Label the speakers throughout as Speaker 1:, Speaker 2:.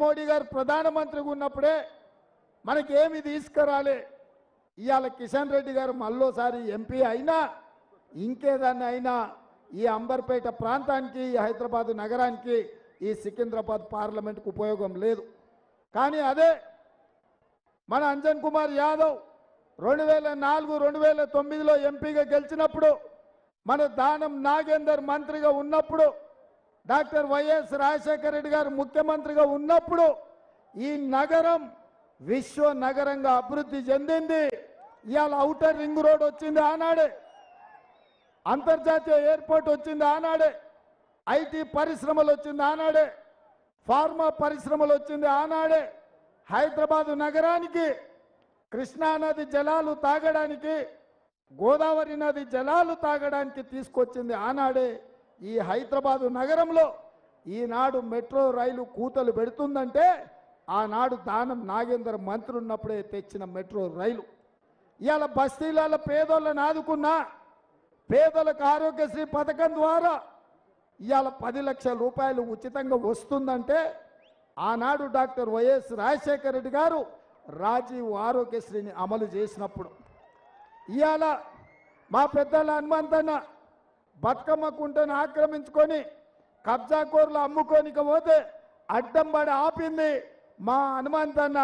Speaker 1: మోడీ గారు ప్రధానమంత్రిగా ఉన్నప్పుడే మనకి ఏమి తీసుకురాలే. ఇవాళ కిషన్ రెడ్డి గారు మళ్ళోసారి ఎంపీ అయినా ఇంకేదాన్ని అయినా ఈ అంబర్పేట ప్రాంతానికి, ఈ హైదరాబాద్ నగరానికి, ఈ సికింద్రాబాద్ పార్లమెంట్కు ఉపయోగం లేదు. కానీ అదే మన అంజన్ కుమార్ యాదవ్ 2004, 2009లో ఎంపీగా గెలిచినప్పుడు, మన దానం నాగేందర్ మంత్రిగా ఉన్నప్పుడు, డాక్టర్ వైఎస్ రాజశేఖర రెడ్డి గారు ముఖ్యమంత్రిగా ఉన్నప్పుడు ఈ నగరం విశ్వ నగరంగా అభివృద్ధి చెందింది. ఇవాళ ఔటర్ రింగ్ రోడ్ వచ్చింది ఆనాడే, అంతర్జాతీయ ఎయిర్పోర్ట్ వచ్చింది ఆనాడే, ఐటీ పరిశ్రమలు వచ్చింది ఆనాడే, ఫార్మా పరిశ్రమలు వచ్చింది ఆనాడే. హైదరాబాదు నగరానికి కృష్ణా నది జలాలు తాగడానికి, గోదావరి నది జలాలు తాగడానికి తీసుకొచ్చింది ఆనాడే. ఈ హైదరాబాదు నగరంలో ఈనాడు మెట్రో రైలు కూతలు పెడుతుందంటే ఆనాడు దానం నాగేందర్ మంత్రి ఉన్నప్పుడే తెచ్చిన మెట్రో రైలు. ఇవాళ బస్తీల పేదోళ్ళని ఆదుకున్నా, పేదలకు ఆరోగ్యశ్రీ పథకం ద్వారా ఇవాళ 10 లక్షల రూపాయలు ఉచితంగా వస్తుందంటే ఆనాడు డాక్టర్ వైఎస్ రాజశేఖర రెడ్డి గారు రాజీవ్ ఆరోగ్యశ్రీని అమలు చేసినప్పుడు. ఇవాళ మా పెద్దల హనుమంతన్న బతుకమ్మ కుంటను ఆక్రమించుకొని కబ్జాకోర్లు అమ్ముకోనిక పోతే అడ్డం పడి ఆపింది మా హనుమంతన్న.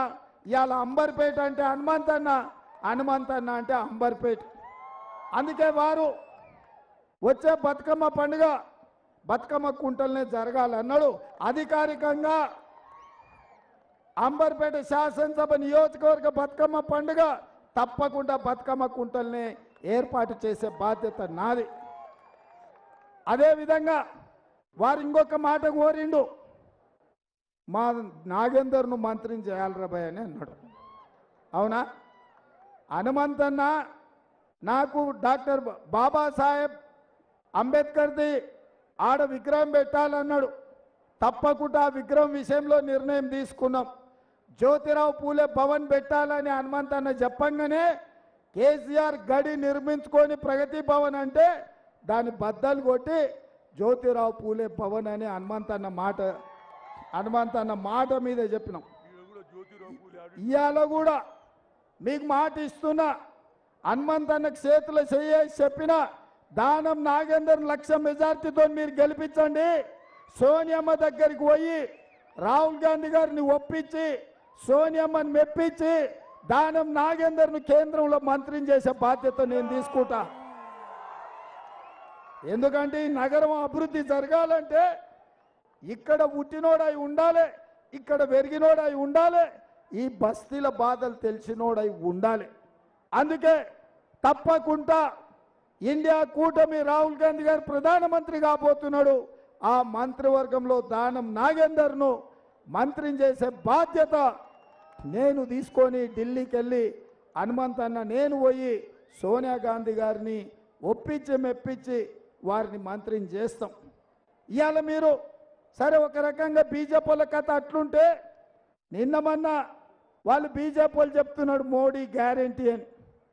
Speaker 1: ఇవాళ అంబర్పేట అంటే హనుమంతన్న, హనుమంతన్న అంటే అంబర్పేట. అందుకే వారు వచ్చే బతుకమ్మ పండుగ బతుకమ్మ కుంటలనే జరగాలన్నాడు. అధికారికంగా అంబర్పేట శాసనసభ నియోజకవర్గ బతుకమ్మ పండుగ తప్పకుండా బతుకమ్మ కుంటల్ని ఏర్పాటు చేసే బాధ్యత నాది. అదేవిధంగా వారు ఇంకొక మాట కోరిండు, మా నాగేందర్ను మంత్రిని చేయాలి భయ్ అని అన్నాడు. అవునా? హనుమంతన్న నాకు డాక్టర్ బాబాసాహెబ్ అంబేద్కర్ది ఆడ విగ్రహం పెట్టాలన్నాడు. తప్పకుండా ఆ విగ్రహం విషయంలో నిర్ణయం తీసుకున్నాం. జ్యోతిరావు పూలే భవన్ పెట్టాలని హనుమంతన్న చెప్పంగానే కేసీఆర్ గడి నిర్మించుకొని ప్రగతి భవన్ అంటే దాన్ని బద్దలు కొట్టి జ్యోతిరావు పూలే భవన్ అని హనుమంతన్న మాట మీద చెప్పినాం. ఇవాళ కూడా మీకు మాట ఇస్తున్నా, హనుమంతన్నకు చేతులు చేసి చెప్పిన దానం నాగేందర్ 1,00,000 మెజార్టీతో మీరు గెలిపించండి. సోనియమ్మ దగ్గరికి పోయి రాహుల్ గాంధీ గారిని ఒప్పించి సోనియమ్మని మెప్పించి దానం నాగేందర్ను కేంద్రంలో మంత్రిని చేసే బాధ్యత నేను తీసుకుంటా. ఎందుకంటే ఈ నగరం అభివృద్ధి జరగాలంటే ఇక్కడ పుట్టినోడై ఉండాలి, ఇక్కడ పెరిగినోడై ఉండాలి, ఈ బస్తీల బాధలు తెలిసినోడై ఉండాలి. అందుకే తప్పకుండా ఇండియా కూటమి రాహుల్ గాంధీ గారు ప్రధానమంత్రి కాబోతున్నాడు. ఆ మంత్రివర్గంలో దానం నాగేందర్ను మంత్రిని చేసే బాధ్యత నేను తీసుకొని ఢిల్లీకి వెళ్ళి హనుమంతన్న నేను పోయి సోనియా గాంధీ గారిని ఒప్పించి మెప్పించి వారిని మంత్రిని చేస్తాం. ఇవాళ మీరు సరే ఒక రకంగా బీజేపీ వాళ్ళ కథ అట్లుంటే, నిన్న మొన్న వాళ్ళు బీజేపీ వాళ్ళు చెప్తున్నాడు మోడీ గ్యారంటీ అని.